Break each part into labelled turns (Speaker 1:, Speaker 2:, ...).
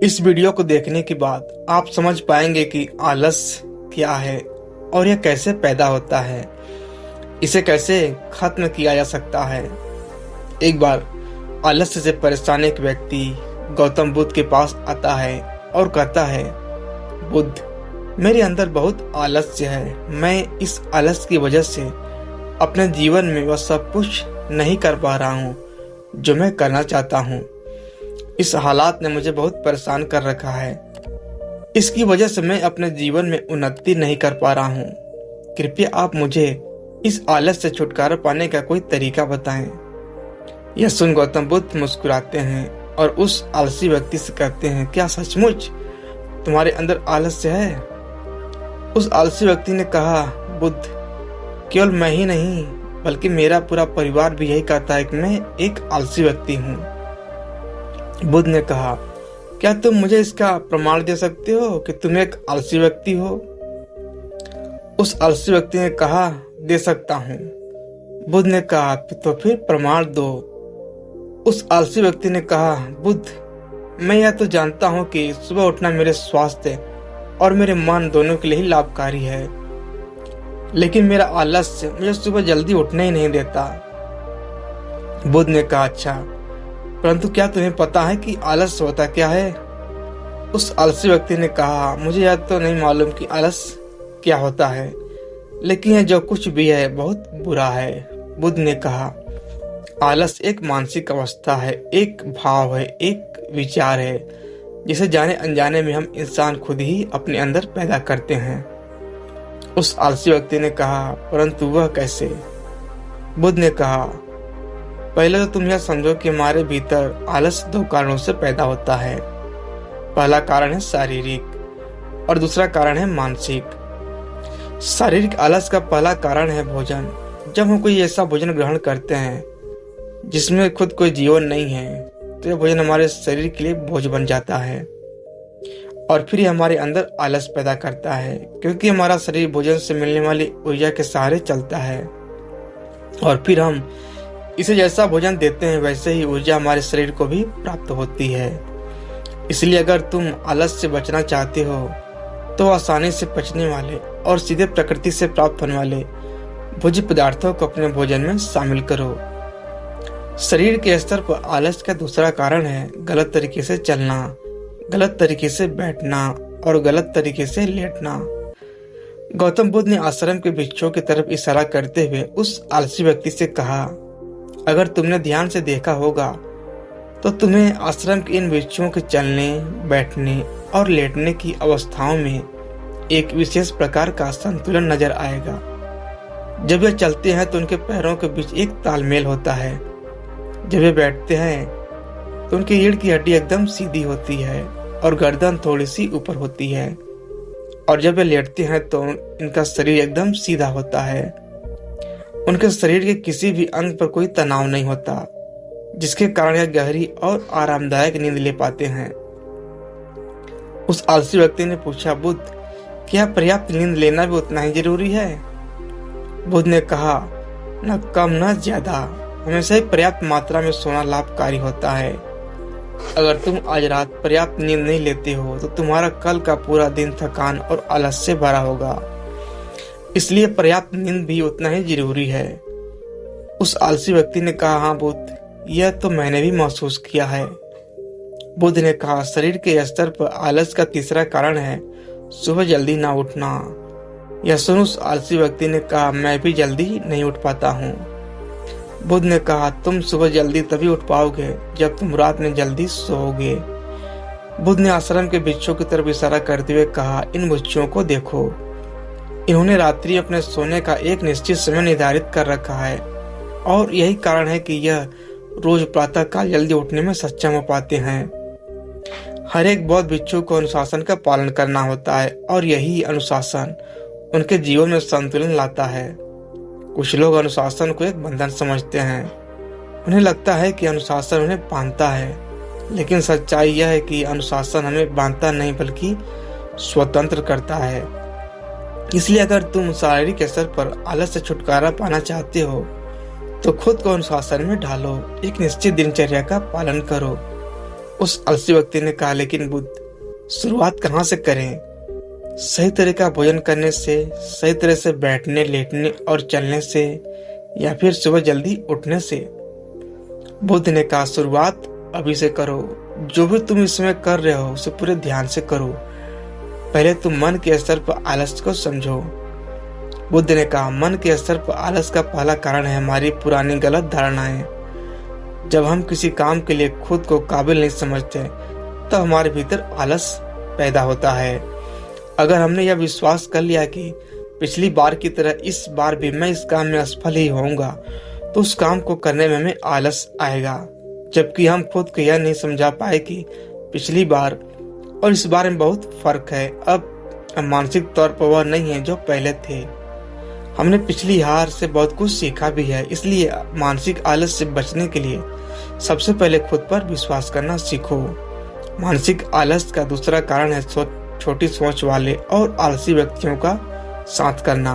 Speaker 1: इस वीडियो को देखने के बाद आप समझ पाएंगे कि आलस क्या है और यह कैसे पैदा होता है, इसे कैसे खत्म किया जा सकता है। एक बार आलस्य से परेशान एक व्यक्ति गौतम बुद्ध के पास आता है और कहता है, बुद्ध, मेरे अंदर बहुत आलस्य है। मैं इस आलस्य की वजह से अपने जीवन में वह सब कुछ नहीं कर पा रहा हूँ जो मैं करना चाहता हूँ। इस हालात ने मुझे बहुत परेशान कर रखा है। इसकी वजह से मैं अपने जीवन में उन्नति नहीं कर पा रहा हूँ। कृपया आप मुझे इस आलस से छुटकारा पाने का कोई तरीका बताएं। यह सुन गौतम बुद्ध मुस्कुराते हैं और उस आलसी व्यक्ति से कहते हैं, क्या सचमुच तुम्हारे अंदर आलस्य है? उस आलसी व्यक्ति ने कहा, बुद्ध, केवल मैं ही नहीं बल्कि मेरा पूरा परिवार भी यही कहता है कि मैं एक आलसी व्यक्ति हूँ। बुद्ध ने कहा, क्या तुम मुझे इसका प्रमाण दे सकते हो कि तुम एक आलसी व्यक्ति हो? उस आलसी व्यक्ति ने कहा, दे सकता हूँ। बुद्ध ने कहा, तो फिर प्रमाण दो। उस आलसी व्यक्ति ने कहा, बुद्ध, मैं यह तो जानता हूँ कि सुबह उठना मेरे स्वास्थ्य और मेरे मन दोनों के लिए ही लाभकारी है, लेकिन मेरा आलस्य मुझे सुबह जल्दी उठने ही नहीं देता। बुद्ध ने कहा, अच्छा, परंतु क्या तुम्हें पता है कि आलस्य होता क्या है? उस आलसी व्यक्ति ने कहा, मुझे यह तो नहीं मालूम कि आलस्य क्या होता है, लेकिन यह जो कुछ भी है बहुत बुरा है। बुद्ध ने कहा, आलस्य एक मानसिक अवस्था है, एक भाव है, एक विचार है, जिसे जाने अनजाने में हम इंसान खुद ही अपने अंदर पैदा करते हैं। उस आलसी व्यक्ति ने कहा, परंतु वह कैसे? बुद्ध ने कहा, पहले तो तुम यह समझो कि हमारे भीतर आलस्य दो कारणों से पैदा होता है। पहला कारण है शारीरिक और दूसरा कारण है मानसिक। शारीरिक आलस्य का पहला कारण है भोजन। जब हम कोई ऐसा भोजन ग्रहण करते हैं जिसमें खुद कोई जीवन नहीं है, तो यह भोजन हमारे शरीर के लिए बोझ बन जाता है और फिर यह हमारे अंदर आलस पैदा करता है, क्योंकि हमारा शरीर भोजन से मिलने वाली ऊर्जा के सहारे चलता है और फिर हम इसे जैसा भोजन देते हैं वैसे ही ऊर्जा हमारे शरीर को भी प्राप्त होती है। इसलिए अगर तुम आलस से बचना चाहते हो तो आसानी से पचने वाले और सीधे प्रकृति से प्राप्त होने वाले भोज्य पदार्थों को अपने भोजन में शामिल करो। शरीर के स्तर पर आलस का दूसरा कारण है गलत तरीके से चलना, गलत तरीके से बैठना और गलत तरीके से लेटना। गौतम बुद्ध ने आश्रम के भिक्षुओं की तरफ इशारा करते हुए उस आलसी व्यक्ति से कहा, अगर तुमने ध्यान से देखा होगा तो तुम्हें आश्रम के इन भिक्षुओं के चलने, बैठने और लेटने की अवस्थाओं में एक विशेष प्रकार का संतुलन नजर आएगा। जब वे चलते हैं तो उनके पैरों के बीच एक तालमेल होता है। जब वे बैठते हैं तो उनकी रीढ़ की हड्डी एकदम सीधी होती है और गर्दन थोड़ी सी ऊपर होती है, और जब वे लेटते हैं तो इनका शरीर एकदम सीधा होता है। उनके शरीर के किसी भी अंग पर कोई तनाव नहीं होता, जिसके कारण यह गहरी और आरामदायक नींद ले पाते हैं। उस आलसी व्यक्ति ने पूछा, बुद्ध, क्या पर्याप्त नींद लेना भी उतना ही जरूरी है? बुद्ध ने कहा, न कम न ज्यादा, हमेशा ही पर्याप्त मात्रा में सोना लाभकारी होता है। अगर तुम आज रात पर्याप्त नींद नहीं लेते हो तो तुम्हारा कल का पूरा दिन थकान और आलस से भरा होगा। इसलिए पर्याप्त नींद भी उतना ही जरूरी है। उस आलसी व्यक्ति ने कहा, हाँ बुद्ध, यह तो मैंने भी महसूस किया है। बुद्ध ने कहा, शरीर के स्तर पर आलस का तीसरा कारण है सुबह जल्दी ना उठना। यह सुन उस आलसी व्यक्ति ने कहा, मैं भी जल्दी नहीं उठ पाता हूँ। बुद्ध ने कहा, तुम सुबह जल्दी तभी उठ पाओगे जब तुम रात में जल्दी सोओगे। बुद्ध ने आश्रम के भिक्षुओं की तरफ इशारा करते हुए कहा, इन भिक्षुओं को देखो, इन्होंने रात्रि अपने सोने का एक निश्चित समय निर्धारित कर रखा है और यही कारण है कि यह रोज प्रातः काल जल्दी उठने में सक्षम हो पाते हैं। हर एक बौद्ध भिक्षु को अनुशासन का पालन करना होता है और यही अनुशासन उनके जीवन में संतुलन लाता है। कुछ लोग अनुशासन को एक बंधन समझते हैं। उन्हें लगता है कि अनुशासन उन्हें बांधता है, लेकिन सच्चाई यह है कि अनुशासन हमें बांधता नहीं बल्कि स्वतंत्र करता है। इसलिए अगर तुम शारीरिक स्तर पर आलस से छुटकारा पाना चाहते हो तो खुद को अनुशासन में ढालो, एक निश्चित दिनचर्या का पालन करो उस आलसी व्यक्ति ने कहा, लेकिन बुद्ध, शुरुआत कहाँ से करें? सही तरह का भोजन करने से, सही तरह से बैठने, लेटने और चलने से, या फिर सुबह जल्दी उठने से? बुद्ध ने कहा, शुरुआत अभी से करो। जो भी तुम इसमें कर रहे हो उसे पूरे ध्यान से करो। पहले तुम मन के स्तर पर आलस को समझो। बुद्ध ने कहा, मन के स्तर पर आलस का पहला कारण है हमारी पुरानी गलत धारणाएं। जब हम किसी काम के लिए खुद को काबिल नहीं समझते तो हमारे भीतर आलस पैदा होता है। अगर हमने यह विश्वास कर लिया कि पिछली बार की तरह इस बार भी मैं इस काम में असफल ही होऊंगा, तो उस काम को करने में हमें आलस आएगा। जबकि हम खुद को यह नहीं समझा पाए कि पिछली बार और इस बार में बहुत फर्क है। अब मानसिक तौर पर वह नहीं है जो पहले थे। हमने पिछली हार से बहुत कुछ सीखा भी है। इसलिए मानसिक आलस से बचने के लिए सबसे पहले खुद पर विश्वास करना सीखो। मानसिक आलस का दूसरा कारण है छोटी सोच वाले और आलसी व्यक्तियों का साथ करना।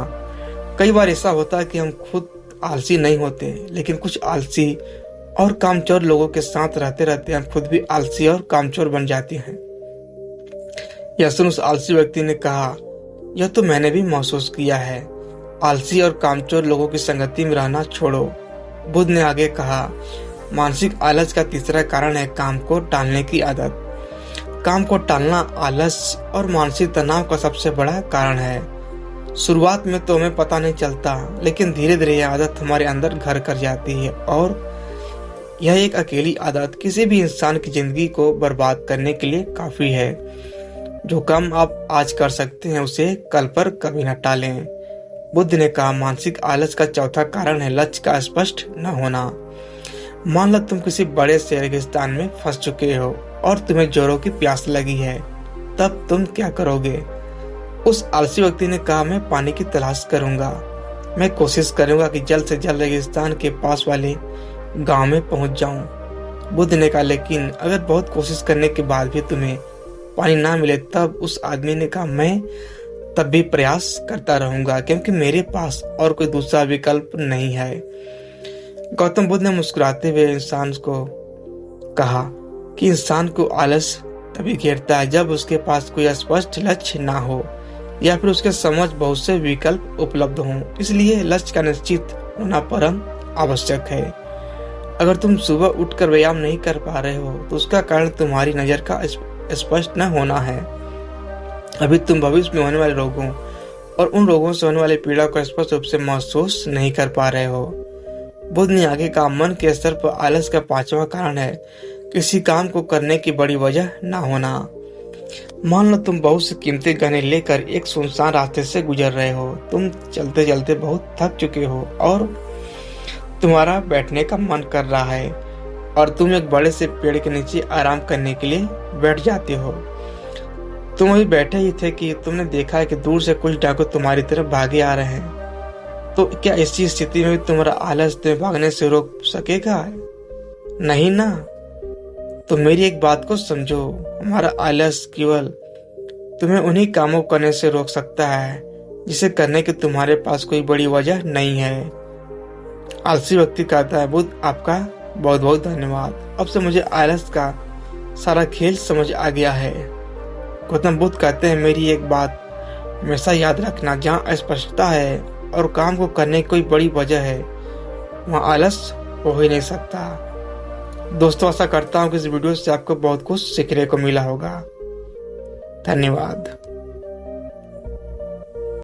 Speaker 1: कई बार ऐसा होता है कि हम खुद आलसी नहीं होते, लेकिन कुछ आलसी और कामचोर लोगों के साथ रहते रहते हम खुद भी आलसी और कामचोर बन जाते हैं। यह सुन उस आलसी व्यक्ति ने कहा, यह तो मैंने भी महसूस किया है। आलसी और कामचोर लोगों की संगति में रहना छोड़ो। बुद्ध ने आगे कहा, मानसिक आलस का तीसरा कारण है काम को टालने की आदत। काम को टालना आलस और मानसिक तनाव का सबसे बड़ा कारण है। शुरुआत में तो हमें पता नहीं चलता, लेकिन धीरे धीरे यह आदत हमारे अंदर घर कर जाती है और यह एक अकेली आदत किसी भी इंसान की जिंदगी को बर्बाद करने के लिए काफी है। जो काम आप आज कर सकते हैं उसे कल पर कभी न टालें। बुद्ध ने कहा, मानसिक आलस का चौथा कारण है लक्ष्य का स्पष्ट न होना। मान लो तुम किसी बड़े से रेगिस्तान में फंस चुके हो और तुम्हें जोरों की प्यास लगी है, तब तुम क्या करोगे? उस आलसी व्यक्ति ने कहा, मैं पानी की तलाश करूंगा। मैं कोशिश करूंगा कि जल्द से जल्द रेगिस्तान के पास वाले गांव में पहुंच जाऊं। बुद्ध ने कहा, लेकिन अगर बहुत कोशिश करने के बाद भी तुम्हें पानी ना मिले, तब उस आदमी ने कहा, मैं तब भी प्रयास करता रहूंगा, क्योंकि मेरे पास और कोई दूसरा विकल्प नहीं है। गौतम बुद्ध ने मुस्कुराते हुए इंसान को कहा कि इंसान को आलस तभी घेरता है जब उसके पास कोई स्पष्ट लक्ष्य ना हो या फिर उसके समझ बहुत से विकल्प उपलब्ध हों। इसलिए लक्ष्य का निश्चित होना परम आवश्यक है। अगर तुम सुबह उठकर व्यायाम नहीं कर पा रहे हो तो उसका कारण तुम्हारी नजर का स्पष्ट न होना है। अभी तुम भविष्य में होने वाले रोगों और उन रोगों से होने वाली पीड़ा को स्पष्ट रूप से महसूस नहीं कर पा रहे हो। बुद्ध ने आगे कहा, मन के स्तर पर आलस का पांचवा कारण है किसी काम को करने की बड़ी वजह ना होना। मान लो तुम बहुत से कीमती गहने लेकर एक सुनसान रास्ते से गुजर रहे हो। तुम चलते चलते बहुत थक चुके हो और तुम्हारा बैठने का मन कर रहा है और तुम एक बड़े से पेड़ के नीचे आराम करने के लिए बैठ जाते हो। तुम अभी बैठे ही थे कि तुमने देखा है कि दूर से कुछ डाकू तुम्हारी तरफ भागे आ रहे हैं। तो क्या ऐसी स्थिति में तुम्हारा आलस तुम्हें भागने से रोक सकेगा? नहीं ना। तो मेरी एक बात को समझो, हमारा आलस केवल तुम्हें उन्हीं कामों करने से रोक सकता है जिसे करने की तुम्हारे पास कोई बड़ी वजह नहीं है। आलसी व्यक्ति कहता है, बुद्ध आपका बहुत बहुत धन्यवाद। अब से मुझे आलस का सारा खेल समझ आ गया है। गौतम बुद्ध कहते हैं, मेरी एक बात हमेशा याद रखना, जहाँ स्पष्टता है और काम को करने की कोई बड़ी वजह है, वहाँ आलस हो ही नहीं सकता। दोस्तों, आशा करता हूँ कि इस वीडियो से आपको बहुत कुछ सीखने को मिला होगा। धन्यवाद।